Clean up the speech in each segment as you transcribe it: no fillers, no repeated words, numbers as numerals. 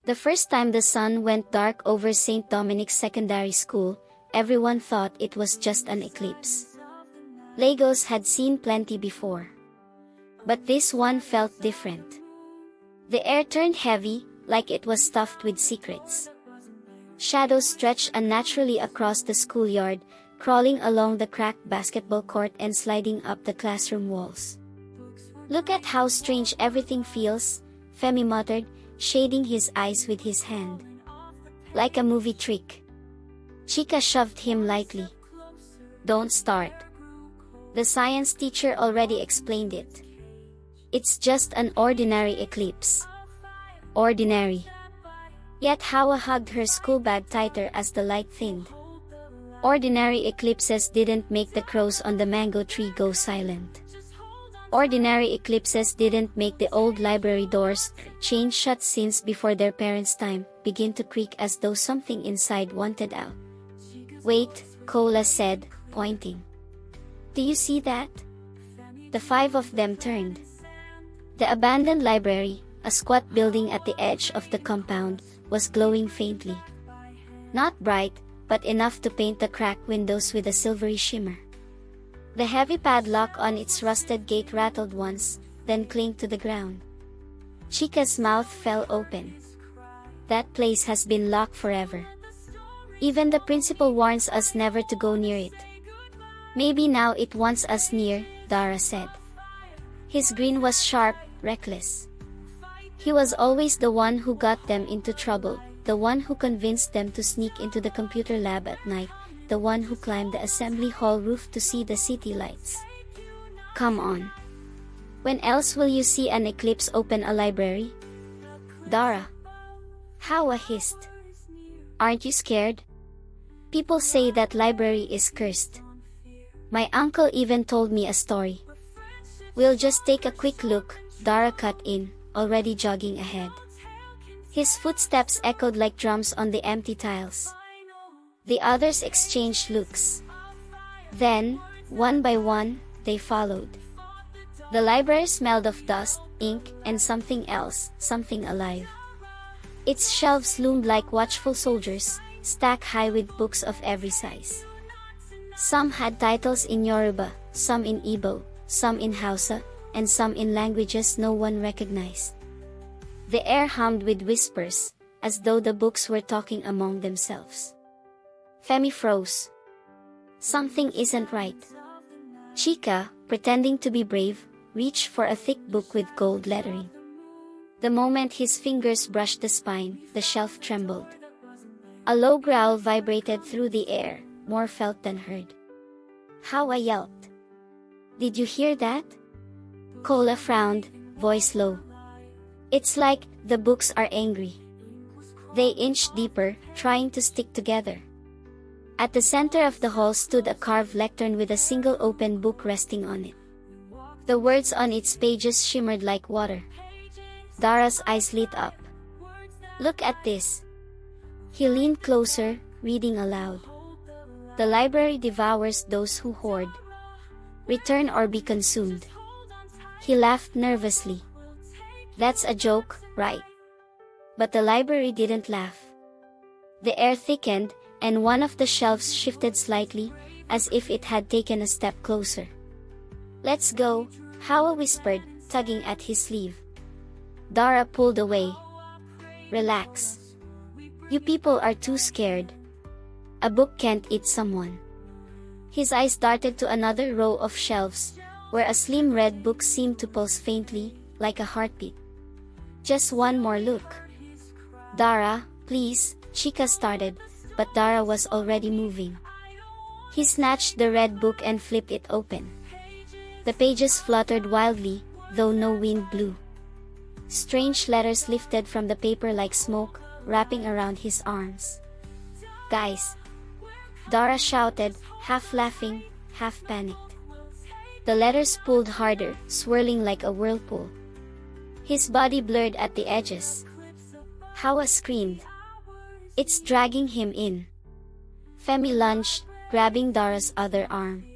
The first time the sun went dark over St. Dominic's secondary school, everyone thought it was just an eclipse. Lagos had seen plenty before. But this one felt different. The air turned heavy, like it was stuffed with secrets. Shadows stretched unnaturally across the schoolyard, crawling along the cracked basketball court and sliding up the classroom walls. "Look at how strange everything feels," Femi muttered, shading his eyes with his hand. "Like a movie trick." Chika shoved him lightly. "Don't start. The science teacher already explained it. It's just an ordinary eclipse." Ordinary. Yet Hauwa hugged her school bag tighter as the light thinned. Ordinary eclipses didn't make the crows on the mango tree go silent. Ordinary eclipses didn't make the old library doors, chained shut since before their parents' time, begin to creak as though something inside wanted out. "Wait," Kola said, pointing. "Do you see that?" The five of them turned. The abandoned library, a squat building at the edge of the compound, was glowing faintly. Not bright, but enough to paint the cracked windows with a silvery shimmer. The heavy padlock on its rusted gate rattled once, then clinked to the ground. Chika's mouth fell open. "That place has been locked forever. Even the principal warns us never to go near it." "Maybe now it wants us near," Dara said. His grin was sharp, reckless. He was always the one who got them into trouble, the one who convinced them to sneak into the computer lab at night, the one who climbed the assembly hall roof to see the city lights. "Come on. When else will you see an eclipse open a library?" "Dara." Hauwa hissed. "Aren't you scared? People say that library is cursed. My uncle even told me a story." "We'll just take a quick look," Dara cut in, already jogging ahead. His footsteps echoed like drums on the empty tiles. The others exchanged looks. Then, one by one, they followed. The library smelled of dust, ink, and something else, something alive. Its shelves loomed like watchful soldiers, stacked high with books of every size. Some had titles in Yoruba, some in Igbo, some in Hausa, and some in languages no one recognized. The air hummed with whispers, as though the books were talking among themselves. Femi froze. Something isn't right. Chika, pretending to be brave, reached for a thick book with gold lettering. The moment his fingers brushed the spine, the shelf trembled. A low growl vibrated through the air, more felt than heard. Hauwa yelped. "Did you hear that?" Kola frowned, voice low. "It's like the books are angry." They inched deeper, trying to stick together. At the center of the hall stood a carved lectern with a single open book resting on it. The words on its pages shimmered like water. Dara's eyes lit up. "Look at this." He leaned closer, reading aloud. "The library devours those who hoard. Return or be consumed." He laughed nervously. "That's a joke, right?" But the library didn't laugh. The air thickened, and one of the shelves shifted slightly, as if it had taken a step closer. "Let's go," Hauwa whispered, tugging at his sleeve. Dara pulled away. "Relax. You people are too scared. A book can't eat someone." His eyes darted to another row of shelves, where a slim red book seemed to pulse faintly, like a heartbeat. "Just one more look." "Dara, please," Chika started, but Dara was already moving. He snatched the red book and flipped it open. The pages fluttered wildly, though no wind blew. Strange letters lifted from the paper like smoke, wrapping around his arms. "Guys!" Dara shouted, half laughing, half panicked. The letters pulled harder, swirling like a whirlpool. His body blurred at the edges. Hauwa screamed. "It's dragging him in." Femi lunged, grabbing Dara's other arm.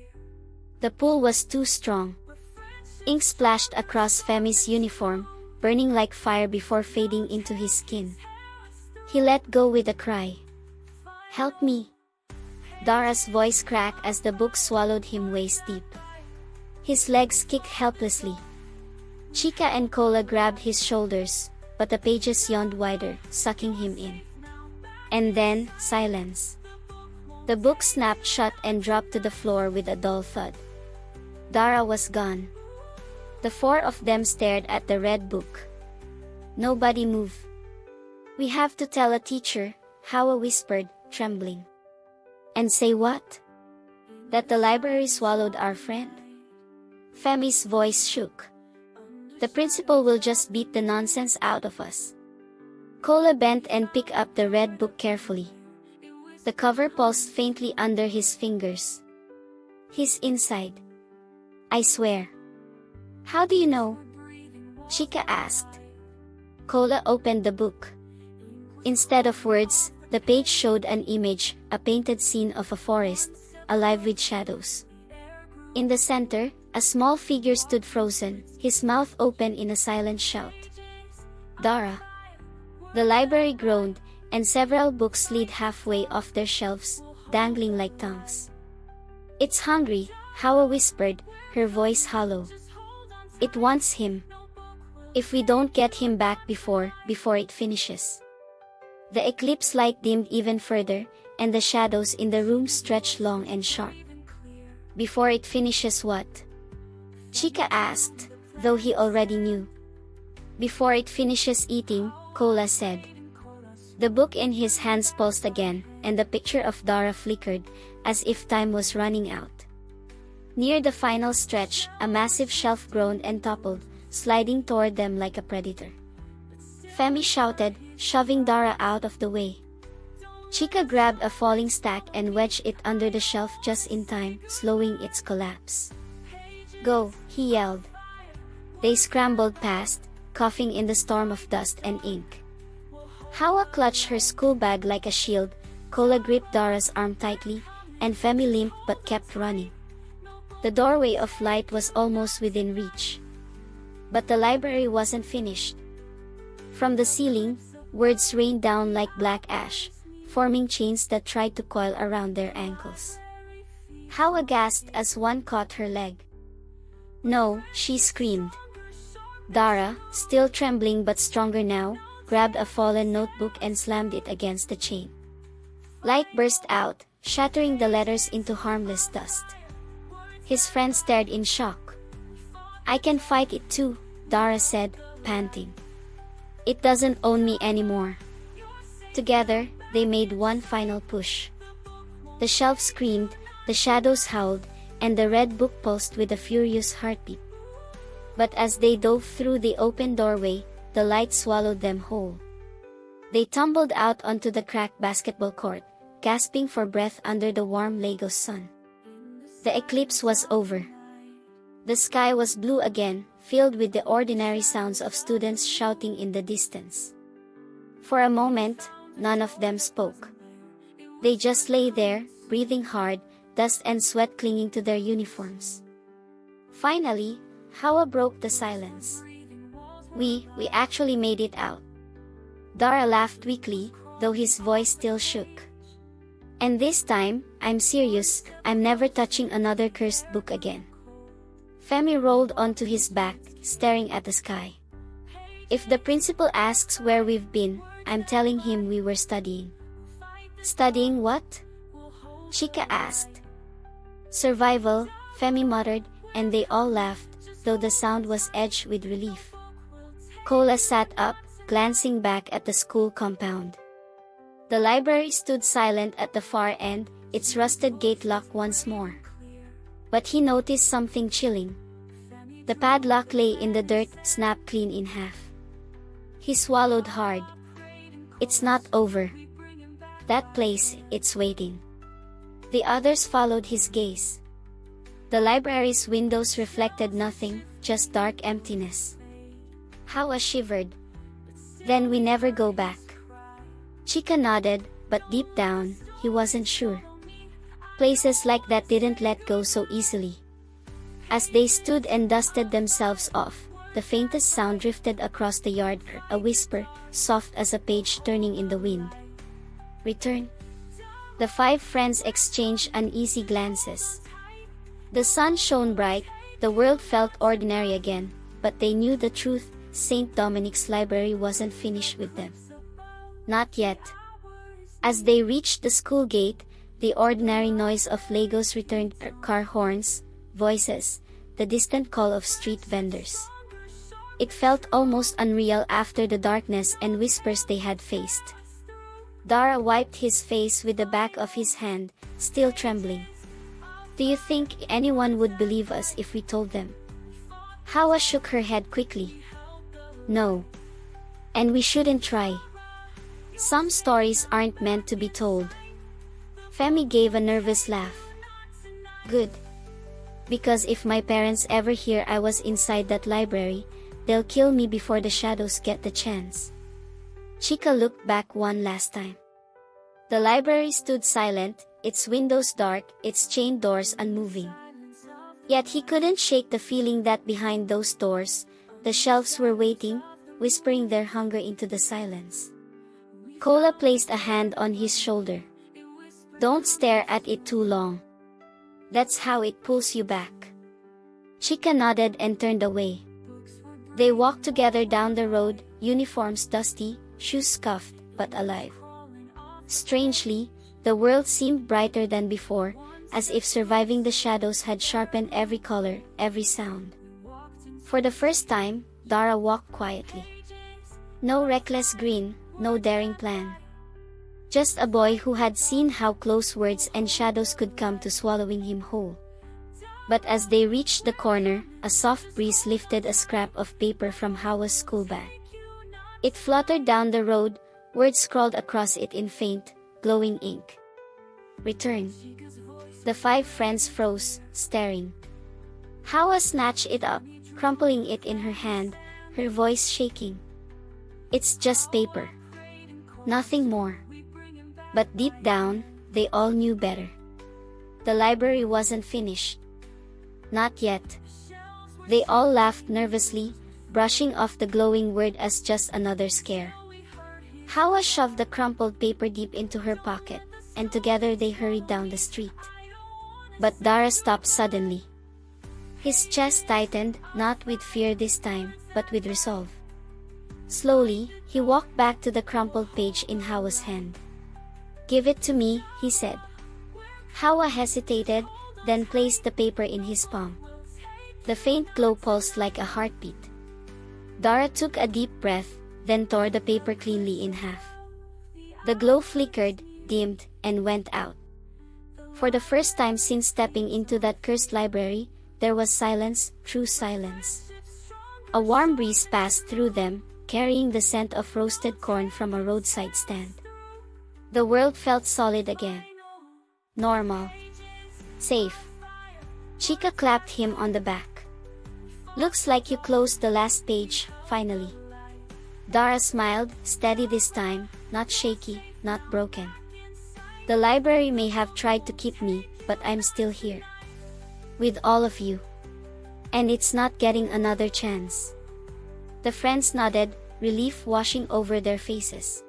The pull was too strong. Ink splashed across Femi's uniform, burning like fire before fading into his skin. He let go with a cry. "Help me!" Dara's voice cracked as the book swallowed him waist deep. His legs kicked helplessly. Chika and Kola grabbed his shoulders, but the pages yawned wider, sucking him in. And then, silence. The book snapped shut and dropped to the floor with a dull thud. Dara was gone. The four of them stared at the red book. Nobody moved. "We have to tell a teacher," Hauwa whispered, trembling. "And say what?" "That the library swallowed our friend." Femi's voice shook. "The principal will just beat the nonsense out of us." Kola bent and picked up the red book carefully. The cover pulsed faintly under his fingers. "He's inside. I swear." "How do you know?" Chika asked. Kola opened the book. Instead of words, the page showed an image, a painted scene of a forest, alive with shadows. In the center, a small figure stood frozen, his mouth open in a silent shout. "Dara!" The library groaned, and several books slid halfway off their shelves, dangling like tongues. "It's hungry," Hauwa whispered, her voice hollow. "It wants him. If we don't get him back before it finishes." The eclipse light dimmed even further, and the shadows in the room stretched long and sharp. "Before it finishes what?" Chika asked, though he already knew. "Before it finishes eating," Kola said. The book in his hands pulsed again, and the picture of Dara flickered, as if time was running out. Near the final stretch, a massive shelf groaned and toppled, sliding toward them like a predator. Femi shouted, shoving Dara out of the way. Chika grabbed a falling stack and wedged it under the shelf just in time, slowing its collapse. "Go," he yelled. They scrambled past, coughing in the storm of dust and ink. Hauwa clutched her school bag like a shield, Kola gripped Dara's arm tightly, and Femi limped but kept running. The doorway of light was almost within reach. But the library wasn't finished. From the ceiling, words rained down like black ash, forming chains that tried to coil around their ankles. Hauwa gasped as one caught her leg. "No," she screamed. Dara, still trembling but stronger now, grabbed a fallen notebook and slammed it against the chain. Light burst out, shattering the letters into harmless dust. His friend stared in shock. "I can fight it too," Dara said, panting. "It doesn't own me anymore." Together, they made one final push. The shelf screamed, the shadows howled, and the red book pulsed with a furious heartbeat. But as they dove through the open doorway, the light swallowed them whole. They tumbled out onto the cracked basketball court, gasping for breath under the warm Lagos sun. The eclipse was over. The sky was blue again, filled with the ordinary sounds of students shouting in the distance. For a moment, none of them spoke. They just lay there, breathing hard, dust and sweat clinging to their uniforms. Finally, Hauwa broke the silence. We actually made it out." Dara laughed weakly, though his voice still shook. "And this time, I'm serious, I'm never touching another cursed book again." Femi rolled onto his back, staring at the sky. "If the principal asks where we've been, I'm telling him we were studying." "Studying what?" Chika asked. "Survival," Femi muttered, and they all laughed, though the sound was edged with relief. Kola sat up, glancing back at the school compound. The library stood silent at the far end, its rusted gate locked once more. But he noticed something chilling. The padlock lay in the dirt, snapped clean in half. He swallowed hard. "It's not over. That place, it's waiting." The others followed his gaze. The library's windows reflected nothing, just dark emptiness. Hauwa shivered. "Then we never go back." Chika nodded, but deep down, he wasn't sure. Places like that didn't let go so easily. As they stood and dusted themselves off, the faintest sound drifted across the yard, a whisper, soft as a page turning in the wind. Return. The five friends exchanged uneasy glances. The sun shone bright, the world felt ordinary again, but they knew the truth: St. Dominic's library wasn't finished with them. Not yet. As they reached the school gate, the ordinary noise of Legos returned: car horns, voices, the distant call of street vendors. It felt almost unreal after the darkness and whispers they had faced. Dara wiped his face with the back of his hand, still trembling. Do you think anyone would believe us if we told them? Hauwa shook her head quickly. No. And we shouldn't try. Some stories aren't meant to be told. Femi gave a nervous laugh. Good. Because if my parents ever hear I was inside that library, they'll kill me before the shadows get the chance. Chika looked back one last time. The library stood silent, its windows dark, its chained doors unmoving. Yet he couldn't shake the feeling that behind those doors, the shelves were waiting, whispering their hunger into the silence. Kola placed a hand on his shoulder. Don't stare at it too long. That's how it pulls you back. Chika nodded and turned away. They walked together down the road, uniforms dusty, shoes scuffed, but alive. Strangely, the world seemed brighter than before, as if surviving the shadows had sharpened every color, every sound. For the first time, Dara walked quietly. No reckless grin, no daring plan. Just a boy who had seen how close words and shadows could come to swallowing him whole. But as they reached the corner, a soft breeze lifted a scrap of paper from Hauwa's school bag. It fluttered down the road, words scrawled across it in faint, glowing ink. Return. The five friends froze, staring. Hauwa snatched it up, crumpling it in her hand, her voice shaking. It's just paper. Nothing more. But deep down, they all knew better. The library wasn't finished. Not yet. They all laughed nervously, brushing off the glowing word as just another scare. Hauwa shoved the crumpled paper deep into her pocket, and together they hurried down the street. But Dara stopped suddenly. His chest tightened, not with fear this time, but with resolve. Slowly, he walked back to the crumpled page in Hauwa's hand. Give it to me, he said. Hauwa hesitated, then placed the paper in his palm. The faint glow pulsed like a heartbeat. Dara took a deep breath, then tore the paper cleanly in half. The glow flickered, dimmed, and went out. For the first time since stepping into that cursed library, there was silence, true silence. A warm breeze passed through them, carrying the scent of roasted corn from a roadside stand. The world felt solid again. Normal. Safe. Chika clapped him on the back. Looks like you closed the last page, finally. Dara smiled, steady this time, not shaky, not broken. The library may have tried to keep me, but I'm still here. With all of you. And it's not getting another chance. The friends nodded, relief washing over their faces.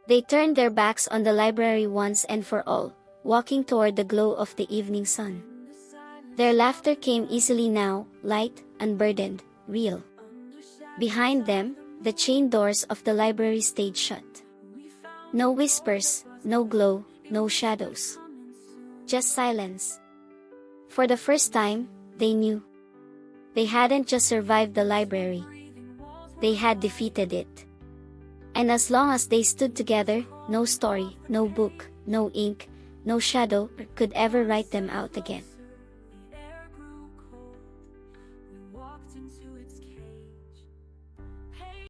They turned their backs on the library once and for all, walking toward the glow of the evening sun. Their laughter came easily now, light, unburdened, real. Behind them, the chained doors of the library stayed shut. No whispers, no glow, no shadows. Just silence. For the first time, they knew. They hadn't just survived the library. They had defeated it. And as long as they stood together, no story, no book, no ink, no shadow could ever write them out again.